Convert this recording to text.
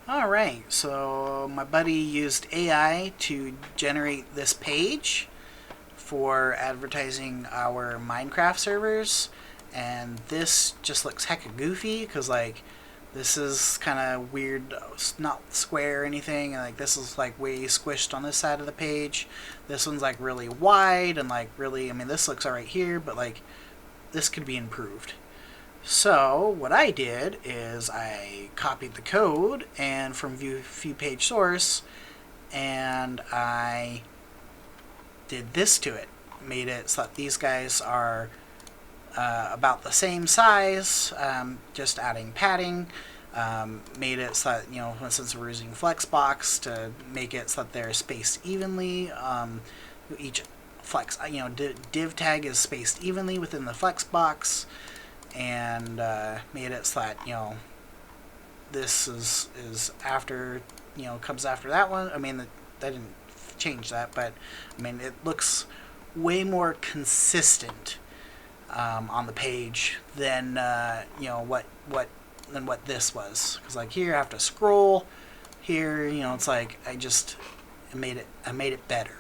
Alright, so my buddy used AI to generate this page for advertising our Minecraft servers, and this just looks hecka goofy because, like, this is kind of weird, not square or anything, and like this is like way squished on this side of the page. This one's like really wide and like really, I mean, this looks alright here, but like this could be improved. So what I did is I copied the code and from view page source, and I did this to it. Made it so that these guys are about the same size, just adding padding. Made it so that, since we're using Flexbox, to make it so that they're spaced evenly. Each flex, div tag is spaced evenly within the Flexbox, and made it so that, this is after, comes after that one. I mean, that didn't change that, but I mean, it looks way more consistent on the page than what this was. Because like here, I have to scroll. Here, it's like I made it better.